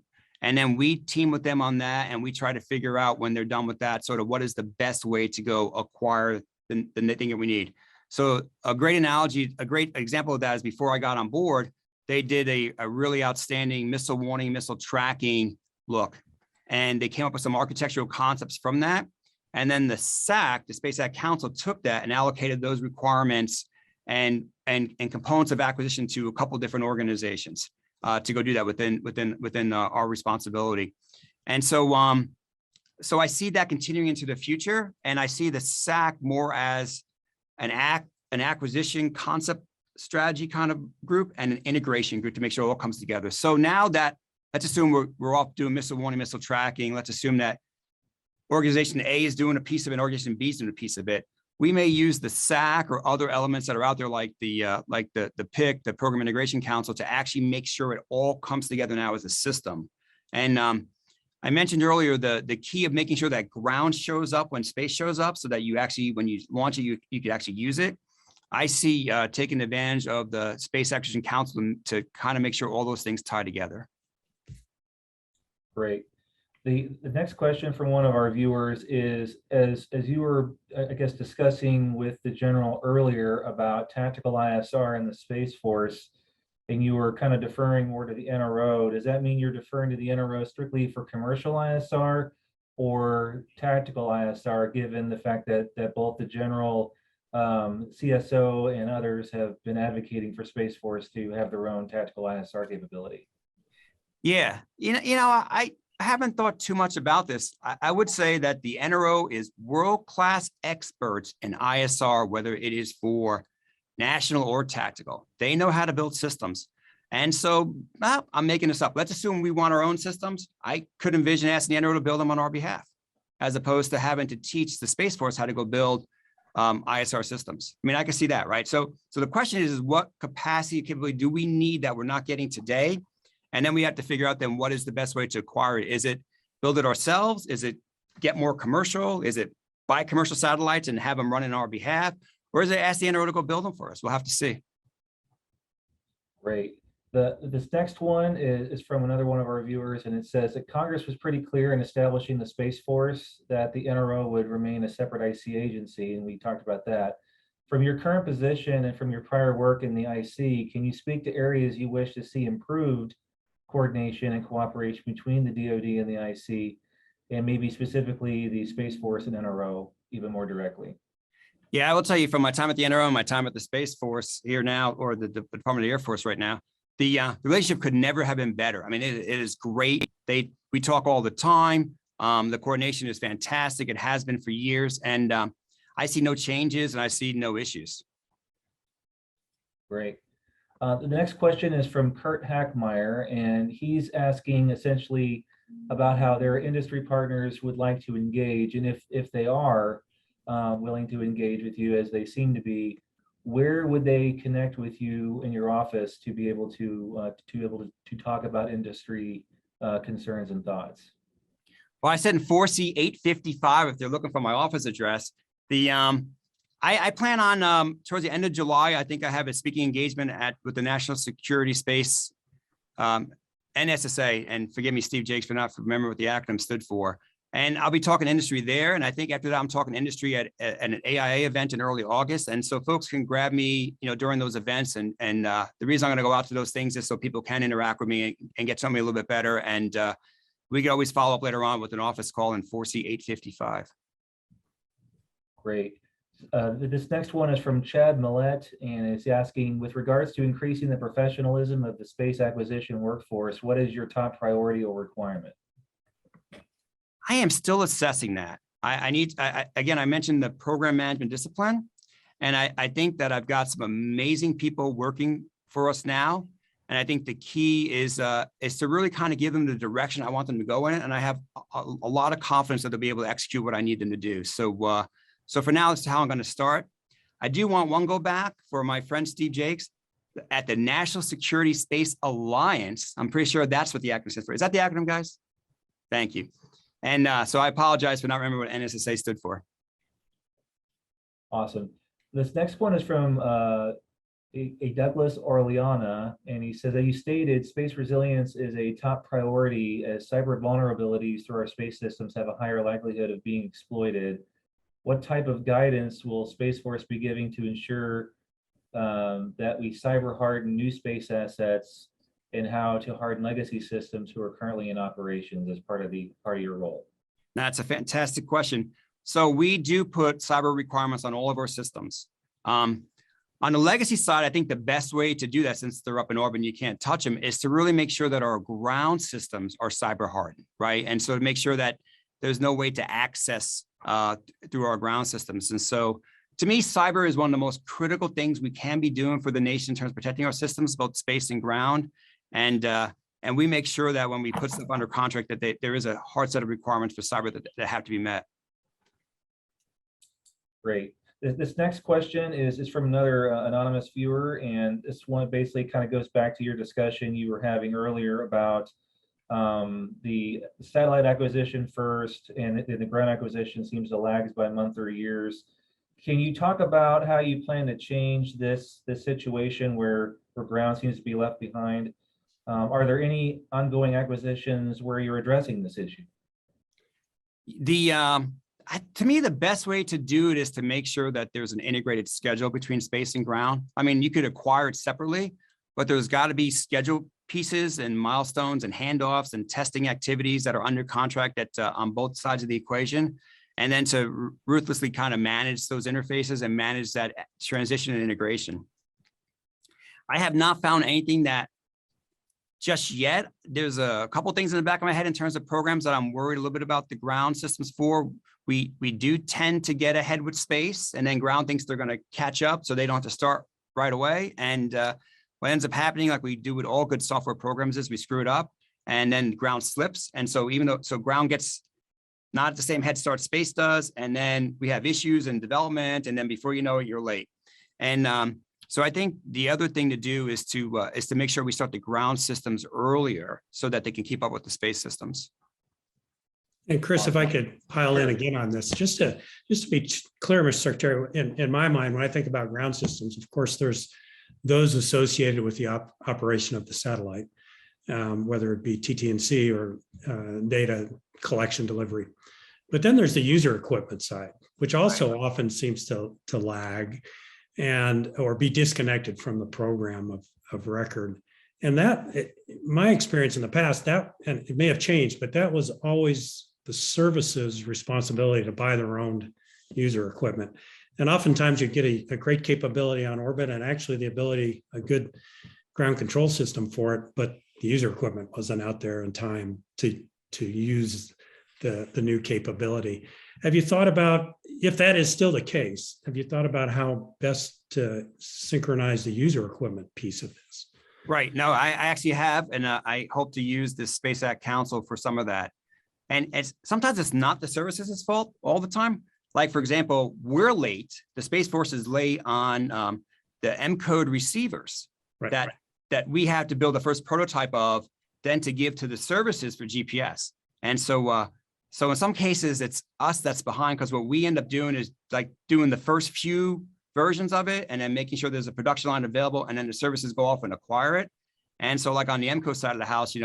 And then we team with them on that, and we try to figure out when they're done with that, sort of what is the best way to go acquire the thing that we need. So a great analogy, a great example of that is before I got on board, they did a really outstanding missile warning, missile tracking look. And they came up with some architectural concepts from that. And then the SAC, the Space Act Council, took that and allocated those requirements and components of acquisition to a couple different organizations to go do that within our responsibility. And so so I see that continuing into the future, and I see the SAC more as an acquisition concept strategy kind of group and an integration group to make sure it all comes together. So now that, let's assume we're off doing missile warning, missile tracking. Let's assume that organization A is doing a piece of it, organization B is doing a piece of it. We may use the SAC or other elements that are out there, like the PIC, the Program Integration Council, to actually make sure it all comes together now as a system. And I mentioned earlier the key of making sure that ground shows up when space shows up, so that you actually, when you launch it, you could actually use it. I see taking advantage of the Space Acquisition Council to kind of make sure all those things tie together. Great. The next question from one of our viewers is, as you were, I guess, discussing with the general earlier about tactical ISR and the Space Force, and you were kind of deferring more to the NRO, does that mean you're deferring to the NRO strictly for commercial ISR or tactical ISR, given the fact that both the general CSO and others have been advocating for Space Force to have their own tactical ISR capability? Yeah, I haven't thought too much about this. I would say that the NRO is world-class experts in ISR, whether it is for national or tactical. They know how to build systems. And so I'm making this up. Let's assume we want our own systems. I could envision asking the NRO to build them on our behalf, as opposed to having to teach the Space Force how to go build ISR systems. I mean, I can see that, right? So the question is what capacity, capability do we need that we're not getting today? And then we have to figure out then what is the best way to acquire it. Is it build it ourselves? Is it get more commercial? Is it buy commercial satellites and have them run on our behalf? Or is it ask the NRO to go build them for us? We'll have to see. Great. This next one is from another one of our viewers, and it says that Congress was pretty clear in establishing the Space Force that the NRO would remain a separate IC agency, and we talked about that. From your current position and from your prior work in the IC, can you speak to areas you wish to see improved coordination and cooperation between the DoD and the IC, and maybe specifically the Space Force and NRO even more directly? Yeah, I will tell you from my time at the NRO and my time at the Space Force here now, or the Department of the Air Force right now, the relationship could never have been better. I mean, it is great. We talk all the time. The coordination is fantastic. It has been for years, and I see no changes and I see no issues. Great. The next question is from Kurt Hackmeyer, and he's asking essentially about how their industry partners would like to engage, and if they are willing to engage with you, as they seem to be, where would they connect with you in your office to be able to talk about industry concerns and thoughts? Well, I said in 4C 855 if they're looking for my office address. I plan on towards the end of July, I think I have a speaking engagement with the National Security Space NSSA, and forgive me, Steve Jakes, for not remembering what the acronym stood for. And I'll be talking industry there. And I think after that, I'm talking industry at an AIA event in early August. And so folks can grab me, during those events. And the reason I'm going to go out to those things is so people can interact with me and get to know me a little bit better. And we can always follow up later on with an office call in 4C 855. Great. This next one is from Chad Millett, and it's asking, with regards to increasing the professionalism of the space acquisition workforce, what is your top priority or requirement? I am still assessing that. Again, I mentioned the program management discipline, and I think that I've got some amazing people working for us now. And I think the key is to really kind of give them the direction I want them to go in. And I have a lot of confidence that they'll be able to execute what I need them to do. So for now, that's how I'm going to start. I do want one go back for my friend Steve Jakes at the National Security Space Alliance. I'm pretty sure that's what the acronym stands for. Is that the acronym, guys? Thank you. And so I apologize for not remembering what NSSA stood for. Awesome. This next one is from a Douglas Orleana, and he says that you stated space resilience is a top priority as cyber vulnerabilities through our space systems have a higher likelihood of being exploited. What type of guidance will Space Force be giving to ensure that we cyber harden new space assets, and how to harden legacy systems who are currently in operations as part of your role? That's a fantastic question. So we do put cyber requirements on all of our systems. On the legacy side, I think the best way to do that, since they're up in orbit and you can't touch them, is to really make sure that our ground systems are cyber hardened, right? And so to make sure that there's no way to access through our ground systems. And so to me, cyber is one of the most critical things we can be doing for the nation in terms of protecting our systems, both space and ground. And we make sure that when we put stuff under contract, that there is a hard set of requirements for cyber that have to be met. Great. This next question is from another anonymous viewer, and this one basically kind of goes back to your discussion you were having earlier about the satellite acquisition first, and the ground acquisition seems to lag by a month or years. Can you talk about how you plan to change this situation where ground seems to be left behind? Are there any ongoing acquisitions where you're addressing this issue? To me, the best way to do it is to make sure that there's an integrated schedule between space and ground. I mean, you could acquire it separately, but there's got to be schedule pieces and milestones and handoffs and testing activities that are under contract on both sides of the equation. And then to ruthlessly kind of manage those interfaces and manage that transition and integration. I have not found anything that just yet. There's a couple of things in the back of my head in terms of programs that I'm worried a little bit about the ground systems for. We do tend to get ahead with space, and then ground thinks they're going to catch up, so they don't have to start right away. And what ends up happening, like we do with all good software programs, is we screw it up, and then ground slips. And so ground gets not at the same head start space does, and then we have issues in development, and then before you know it, you're late. And so I think the other thing to do is to make sure we start the ground systems earlier so that they can keep up with the space systems. And Chris, if I could pile in again on this, just to be clear, Mr. Secretary, in my mind, when I think about ground systems, of course, there's those associated with the operation of the satellite, whether it be TT&C or data collection delivery. But then there's the user equipment side, which also often seems to lag or be disconnected from the program of record. And that, my experience in the past, and it may have changed, but that was always the service's responsibility to buy their own user equipment. And oftentimes you get a great capability on orbit and actually the ability, a good ground control system for it, but the user equipment wasn't out there in time to use the new capability. Have you thought about, if that is still the case, have you thought about how best to synchronize the user equipment piece of this? Right. No, I actually have, and I hope to use this Space Act Council for some of that. And sometimes it's not the services' fault all the time. Like, for example, we're late. The Space Force is late on the M-code receivers that we have to build the first prototype of, then to give to the services for GPS. And so in some cases, it's us that's behind, because what we end up doing is like doing the first few versions of it and then making sure there's a production line available, and then the services go off and acquire it. And so like on the M-code side of the house,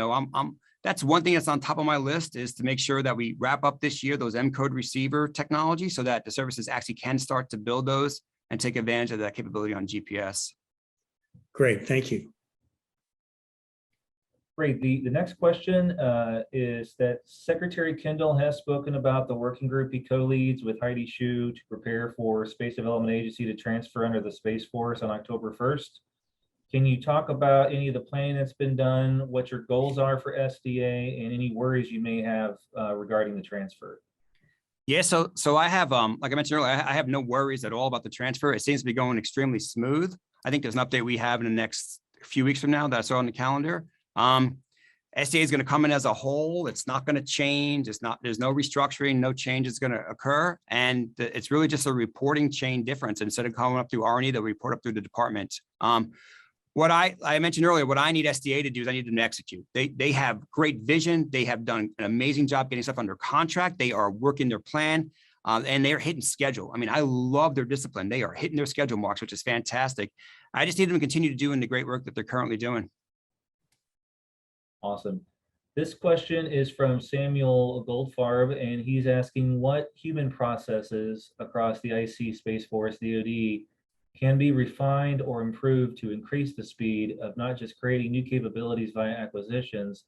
that's one thing that's on top of my list, is to make sure that we wrap up this year those M-code receiver technology so that the services actually can start to build those and take advantage of that capability on GPS. Great, thank you. Great. The next question is that Secretary Kendall has spoken about the working group he co-leads with Heidi Shue to prepare for Space Development Agency to transfer under the Space Force on October 1st. Can you talk about any of the planning that's been done, what your goals are for SDA, and any worries you may have regarding the transfer? Yeah, so I have, like I mentioned earlier, I have no worries at all about the transfer. It seems to be going extremely smooth. I think there's an update we have in the next few weeks from now that I saw on the calendar. SDA is going to come in as a whole. It's not going to change. There's no restructuring, no change is going to occur. And it's really just a reporting chain difference. Instead of coming up through R&E, they'll report up through the department. What I mentioned earlier, what I need SDA to do is I need them to execute. They have great vision. They have done an amazing job getting stuff under contract. They are working their plan, and they're hitting schedule. I mean, I love their discipline. They are hitting their schedule marks, which is fantastic. I just need them to continue doing the great work that they're currently doing. Awesome. This question is from Samuel Goldfarb, and he's asking what human processes across the IC Space Force DoD can be refined or improved to increase the speed of not just creating new capabilities via acquisitions,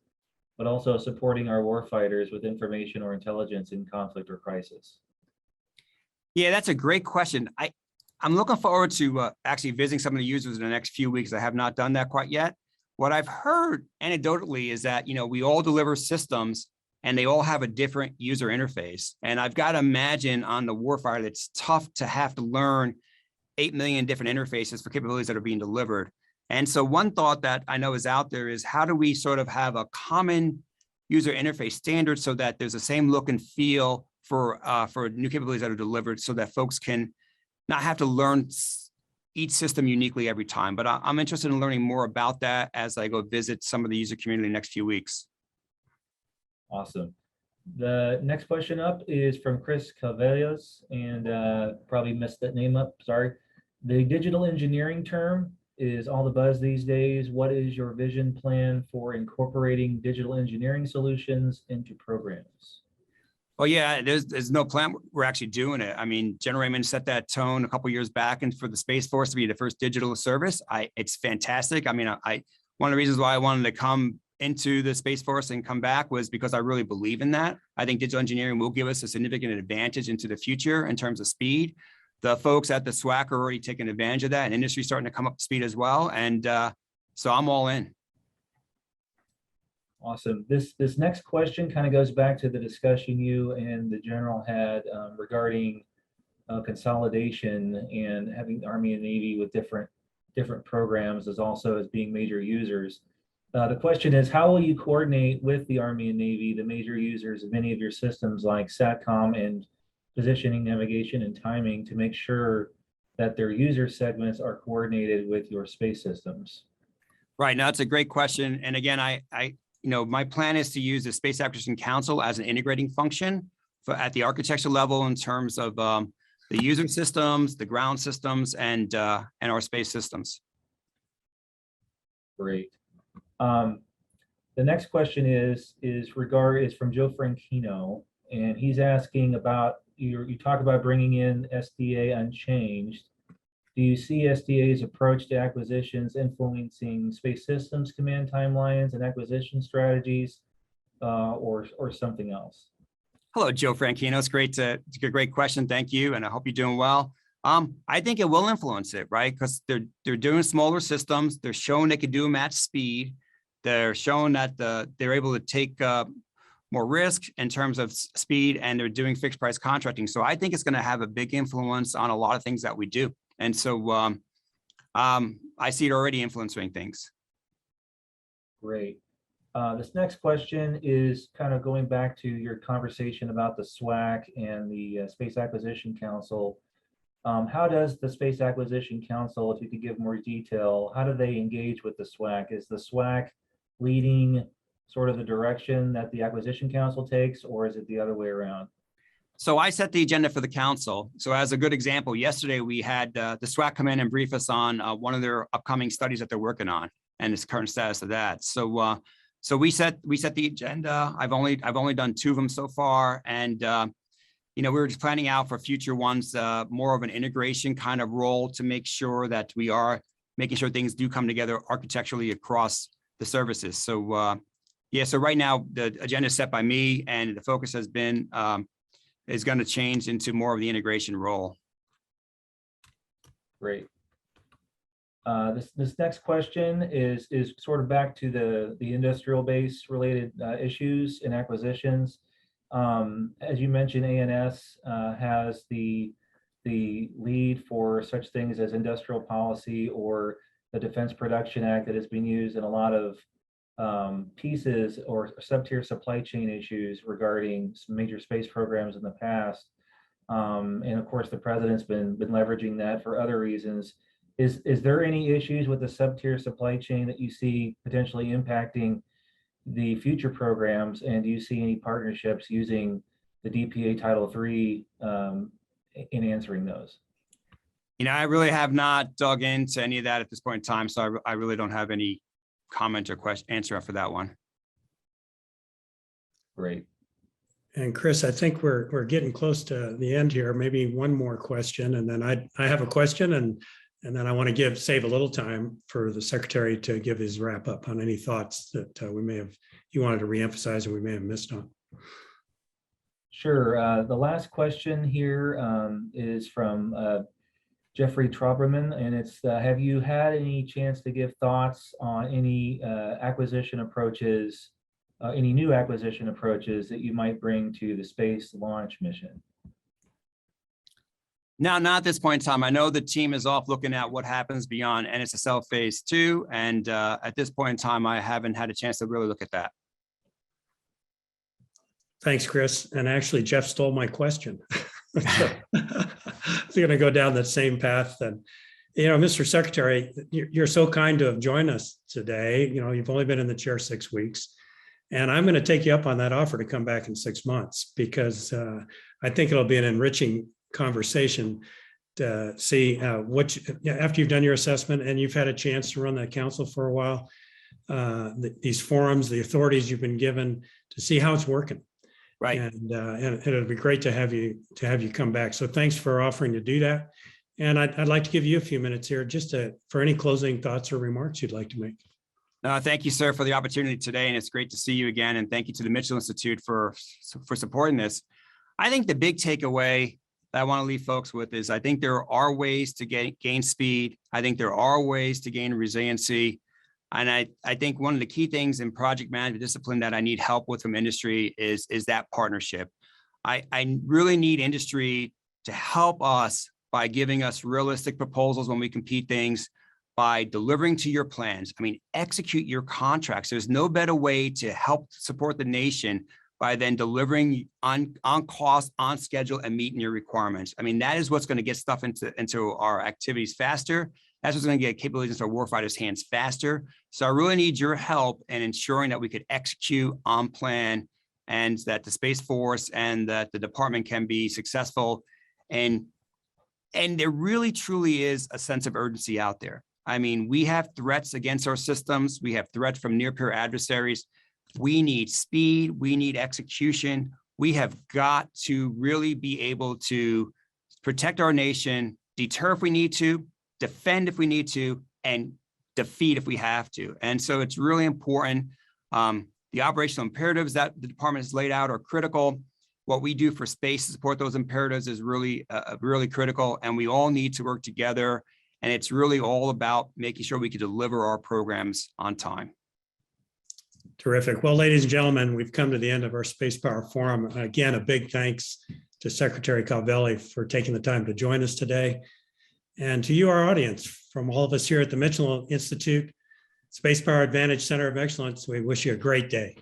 but also supporting our warfighters with information or intelligence in conflict or crisis. Yeah, that's a great question. I'm looking forward to actually visiting some of the users in the next few weeks. I have not done that quite yet. What I've heard anecdotally is that, we all deliver systems and they all have a different user interface. And I've got to imagine on the warfighter, it's tough to have to learn 8 million different interfaces for capabilities that are being delivered. And so one thought that I know is out there is how do we sort of have a common user interface standard so that there's the same look and feel for new capabilities that are delivered so that folks can not have to learn each system uniquely every time. But I'm interested in learning more about that as I go visit some of the user community in the next few weeks. Awesome. The next question up is from Chris Calvelli, and probably messed that name up, sorry. The digital engineering term is all the buzz these days. What is your vision plan for incorporating digital engineering solutions into programs? Well, yeah, there's no plan. We're actually doing it. I mean, General Raymond set that tone a couple of years back, and for the Space Force to be the first digital service, it's fantastic. I mean, one of the reasons why I wanted to come into the Space Force and come back was because I really believe in that. I think digital engineering will give us a significant advantage into the future in terms of speed. The folks at the SWAC are already taking advantage of that, and industry starting to come up to speed as well. And so I'm all in. Awesome. This next question kind of goes back to the discussion you and the general had regarding consolidation and having the Army and Navy with different programs as being major users. The question is, how will you coordinate with the Army and Navy, the major users of many of your systems like SATCOM and positioning, navigation, and timing to make sure that their user segments are coordinated with your space systems? Right. Now, it's a great question. And again, my plan is to use the Space Acquisition Council as an integrating function at the architecture level in terms of the user systems, the ground systems, and our space systems. Great. The next question is from Joe Franchino, and he's asking about you talk about bringing in SDA unchanged. Do you see SDA's approach to acquisitions influencing space systems command timelines and acquisition strategies, or something else? Hello, Joe Franchino. It's a great question. Thank you, and I hope you're doing well. I think it will influence it, right? Because they're doing smaller systems. They're showing they can do them at speed. They're showing that they're able to take more risk in terms of speed, and they're doing fixed price contracting. So I think it's going to have a big influence on a lot of things that we do. And so I see it already influencing things. Great. This next question is kind of going back to your conversation about the SWAC and the Space Acquisition Council. How does the Space Acquisition Council, if you could give more detail, how do they engage with the SWAC? Is the SWAC leading sort of the direction that the Acquisition Council takes, or is it the other way around? So I set the agenda for the council. So as a good example, yesterday we had the SWAC come in and brief us on one of their upcoming studies that they're working on and its current status of that. So we set the agenda. I've only done 2 of them so far, and we were just planning out for future ones, more of an integration kind of role to make sure that we are making sure things do come together architecturally across the services. So yeah, so right now the agenda is set by me, and the focus has been is going to change into more of the integration role. Great. This next question is sort of back to the industrial base related issues and acquisitions. As you mentioned, ANS has the lead for such things as industrial policy or the Defense Production Act that has been used in a lot of pieces or sub-tier supply chain issues regarding some major space programs in the past. And of course, the president's been leveraging that for other reasons. Is there any issues with the sub-tier supply chain that you see potentially impacting the future programs? And do you see any partnerships using the DPA Title III in answering those? I really have not dug into any of that at this point in time, so I really don't have any comment or answer for that one. Great. And Chris, I think we're getting close to the end here. Maybe one more question, and then I have a question, and then I want to save a little time for the Secretary to give his wrap up on any thoughts that you wanted to reemphasize and we may have missed on. Sure. The last question here is from Jeffrey Trauberman, and it's, have you had any chance to give thoughts on any acquisition approaches, any new acquisition approaches that you might bring to the space launch mission? No, not at this point in time. I know the team is off looking at what happens beyond NSSL phase 2. And at this point in time, I haven't had a chance to really look at that. Thanks, Chris. And actually, Jeff stole my question. So, I'm going to go down that same path. And, Mr. Secretary, you're so kind to have joined us today. You've only been in the chair 6 weeks. And I'm going to take you up on that offer to come back in 6 months, because I think it'll be an enriching conversation to see after you've done your assessment and you've had a chance to run that council for a while, these forums, the authorities you've been given, to see how it's working. Right. And it'll be great to have you come back. So thanks for offering to do that. And I'd like to give you a few minutes here just for any closing thoughts or remarks you'd like to make. Thank you, sir, for the opportunity today. And it's great to see you again. And thank you to the Mitchell Institute for supporting this. I think the big takeaway that I want to leave folks with is I think there are ways to gain speed. I think there are ways to gain resiliency. And I think one of the key things in project management discipline that I need help with from industry is that partnership. I really need industry to help us by giving us realistic proposals when we compete things, by delivering to your plans. I mean, execute your contracts. There's no better way to help support the nation by then delivering on cost, on schedule, and meeting your requirements. I mean, that is what's going to get stuff into our activities faster. That's what's going to get capabilities into our warfighters' hands faster. So I really need your help in ensuring that we could execute on plan, and that the Space Force and that the department can be successful. And there really, truly is a sense of urgency out there. I mean, we have threats against our systems. We have threats from near-peer adversaries. We need speed. We need execution. We have got to really be able to protect our nation, deter if we need to, defend if we need to, and defeat if we have to. And so it's really important. The operational imperatives that the department has laid out are critical. What we do for space to support those imperatives is really, really critical. And we all need to work together. And it's really all about making sure we can deliver our programs on time. Terrific. Well, ladies and gentlemen, we've come to the end of our Spacepower Forum. Again, a big thanks to Secretary Calvelli for taking the time to join us today. And to you, our audience, from all of us here at the Mitchell Institute Spacepower Advantage Center of Excellence, we wish you a great day.